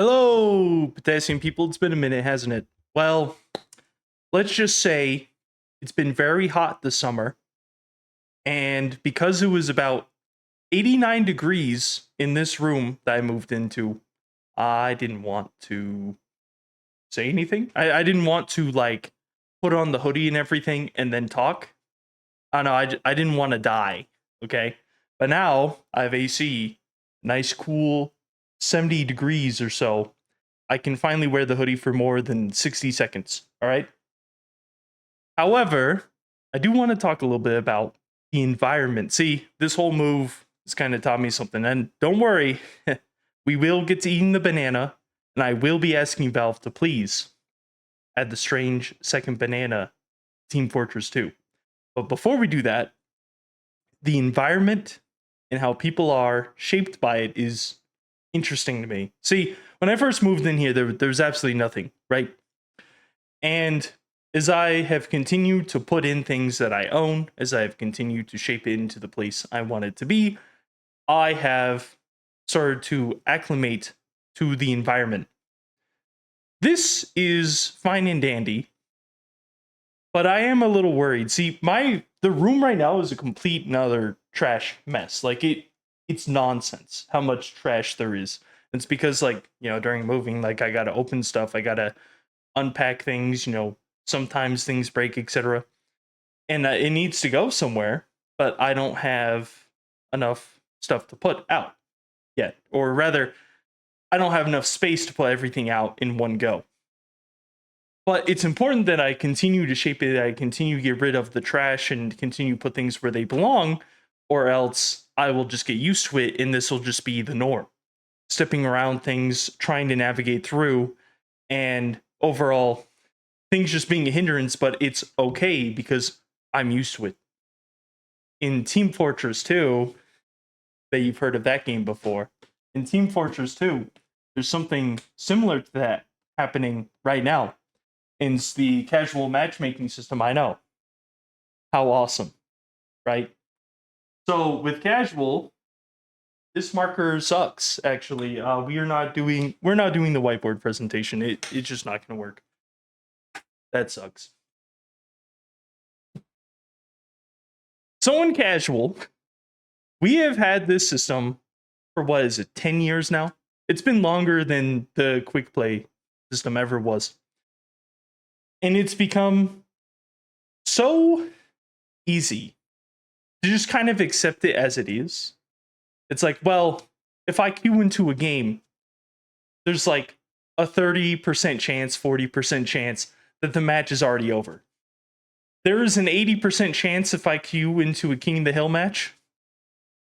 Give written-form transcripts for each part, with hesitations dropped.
Hello, potassium people. It's been a minute, hasn't it? Well, let's just say it's been very hot this summer. And because it was about 89 degrees in this room that I moved into, I didn't want to say anything. I didn't want to, like, put on the hoodie and everything and then talk. I know, I didn't want to die, okay? But now I have AC, nice, cool 70 degrees or so. I can finally wear the hoodie for more than 60 seconds. All right. However, I do want to talk a little bit about the environment. See, this whole move has kind of taught me something. And don't worry, we will get to eating the banana, and I will be asking Valve to please add the strange second banana Team Fortress 2. But before we do that, the environment and how people are shaped by it is interesting to me. See, when I first moved in here, there was absolutely nothing, right? And as I have continued to put in things that I own, as I have continued to shape it into the place I want it to be, I have started to acclimate to the environment. This is fine and dandy, but I am a little worried. See, the room right now is a complete and utter trash mess. Like it's nonsense how much trash there is. It's because, like, during moving, like, I gotta open stuff, I gotta unpack things, sometimes things break, etc. And it needs to go somewhere, but I don't have enough stuff to put out yet. Or rather, I don't have enough space to put everything out in one go. But it's important that I continue to shape it, I continue to get rid of the trash and continue to put things where they belong, or else I will just get used to it and this will just be the norm. Stepping around things, trying to navigate through, and overall things just being a hindrance, but it's okay because I'm used to it. In Team Fortress 2, that you've heard of that game before, in Team Fortress 2, there's something similar to that happening right now. It's the casual matchmaking system. I know. How awesome, right? So with casual, this marker sucks. Actually, we're not doing the whiteboard presentation. It's just not going to work. That sucks. So in casual, we have had this system for, what is it, 10 years now? It's been longer than the quick play system ever was. And it's become so easy to just kind of accept it as it is. It's like, well, if I queue into a game, there's like a 30% chance, 40% chance that the match is already over. There is an 80% chance if I queue into a King of the Hill match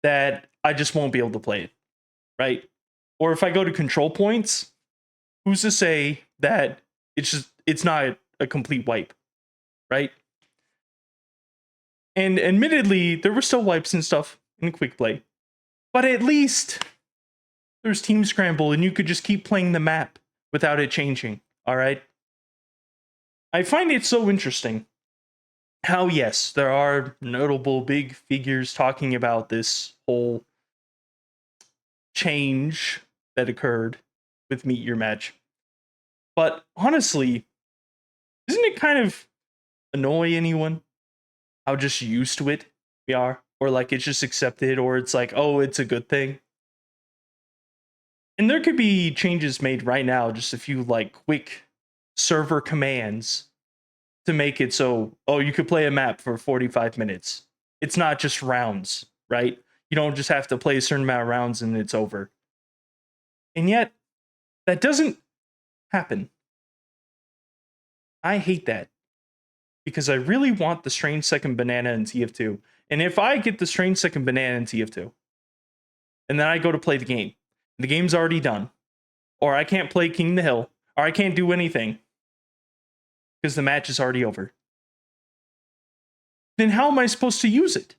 that I just won't be able to play it, right? Or if I go to control points, who's to say that it's not a complete wipe, right? And admittedly, there were still wipes and stuff in quick play, but at least there's team scramble and you could just keep playing the map without it changing, all right? I find it so interesting how, yes, there are notable big figures talking about this whole change that occurred with Meet Your Match. But honestly, isn't it kind of annoy anyone how just used to it we are? Or like it's just accepted, or it's like, oh, it's a good thing. And there could be changes made right now, just a few like quick server commands to make it so, oh, you could play a map for 45 minutes. It's not just rounds, right? You don't just have to play a certain amount of rounds and it's over. And yet, that doesn't happen. I hate that because I really want the strange second banana in TF2. And if I get the strange second banana in TF2, and then I go to play the game's already done, or I can't play King of the Hill, or I can't do anything because the match is already over, then how am I supposed to use it?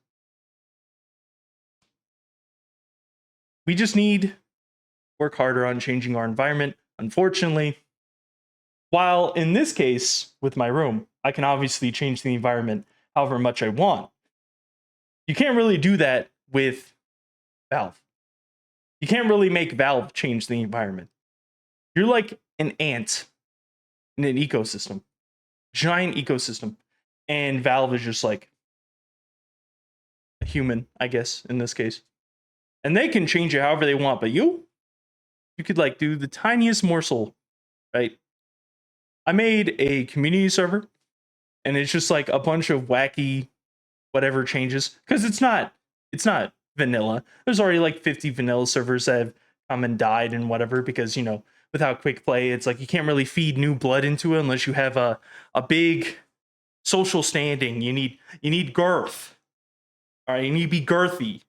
We just need to work harder on changing our environment. Unfortunately, while in this case, with my room, I can obviously change the environment however much I want. You can't really do that with Valve. You can't really make Valve change the environment. You're like an ant in an ecosystem, giant ecosystem, and Valve is just like a human, I guess, in this case. And they can change it however they want, but you could like do the tiniest morsel, right? I made a community server, and it's just like a bunch of wacky whatever changes because it's not vanilla. There's already like 50 vanilla servers that have come and died and whatever because without quick play, it's like you can't really feed new blood into it unless you have a big social standing. You need girth. All right, you need to be girthy,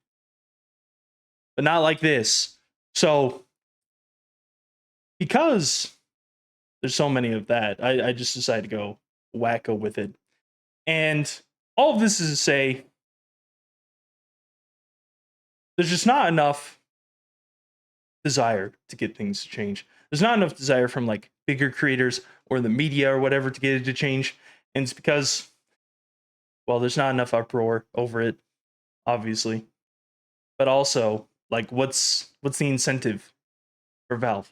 but not like this. So because there's so many of that, I just decided to go wacko with it. And all of this is to say there's just not enough desire to get things to change. There's not enough desire from like bigger creators or the media or whatever to get it to change. And it's because, well, there's not enough uproar over it, obviously. But also, like, what's the incentive for Valve?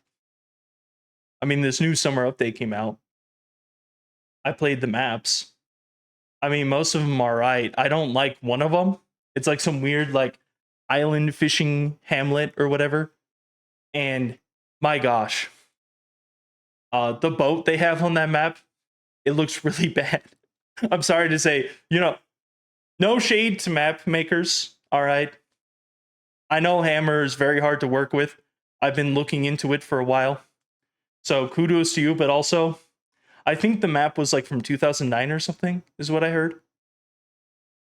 I mean, this new summer update came out. I played the maps. I mean, most of them are right. I don't like one of them. It's like some weird like island fishing hamlet or whatever. And my gosh, the boat they have on that map, it looks really bad. I'm sorry to say, no shade to map makers. All right, I know Hammer is very hard to work with. I've been looking into it for a while, so kudos to you. But also, I think the map was like from 2009 or something, is what I heard.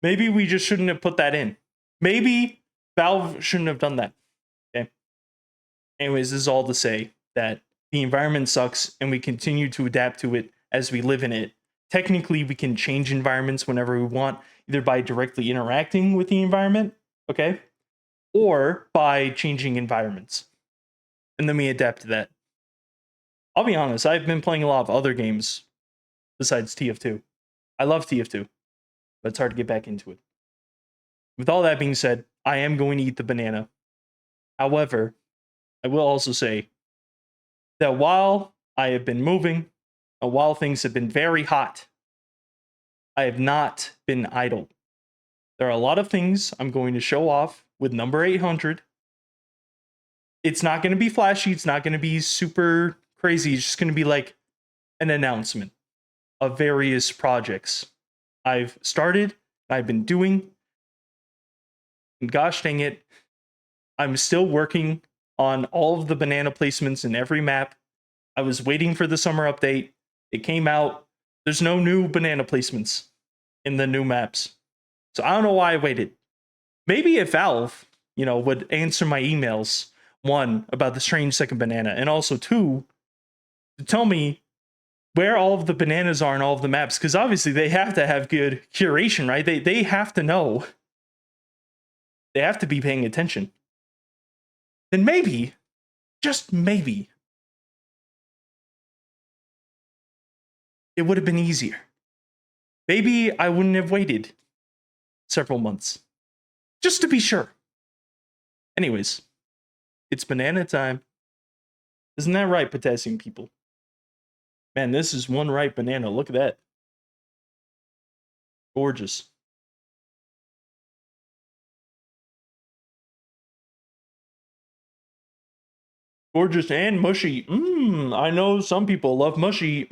Maybe we just shouldn't have put that in. Maybe Valve shouldn't have done that. Okay. Anyways, this is all to say that the environment sucks and we continue to adapt to it as we live in it. Technically, we can change environments whenever we want, either by directly interacting with the environment, okay, or by changing environments. And then we adapt to that. I'll be honest, I've been playing a lot of other games besides TF2. I love TF2, but it's hard to get back into it. With all that being said, I am going to eat the banana. However, I will also say that while I have been moving, and while things have been very hot, I have not been idle. There are a lot of things I'm going to show off with number 800. It's not going to be flashy. It's not going to be super crazy. It's just going to be like an announcement of various projects I've started, I've been doing. And gosh dang it, I'm still working on all of the banana placements in every map. I was waiting for the summer update. It came out. There's no new banana placements in the new maps. So I don't know why I waited. Maybe if Valve, would answer my emails, one, about the strange second banana, and also two, to tell me where all of the bananas are in all of the maps, because obviously they have to have good curation, right? They have to know. They have to be paying attention. Then maybe, just maybe, it would have been easier. Maybe I wouldn't have waited several months. Just to be sure. Anyways, it's banana time. Isn't that right, potassium people? Man, this is one ripe banana. Look at that. Gorgeous. Gorgeous and mushy. I know some people love mushy.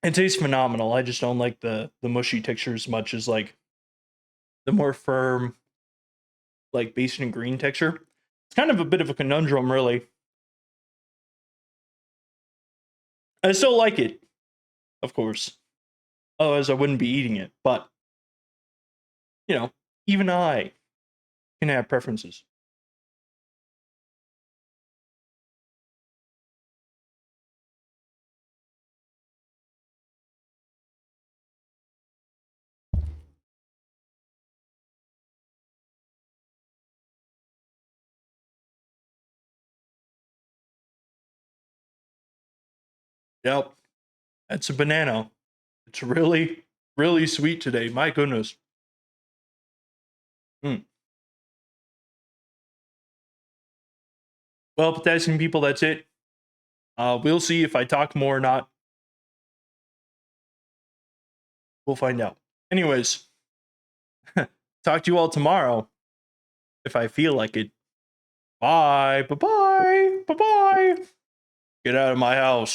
It tastes phenomenal. I just don't like the mushy texture as much as like the more firm, like beige and green texture. It's kind of a bit of a conundrum, really. I still like it, of course. Otherwise, I wouldn't be eating it. But, even I can have preferences. Yep, that's a banana. It's really, really sweet today. My goodness. Well, potassium people, that's it. We'll see if I talk more or not. We'll find out. Anyways, talk to you all tomorrow if I feel like it. Bye. Bye-bye. Bye-bye. Get out of my house.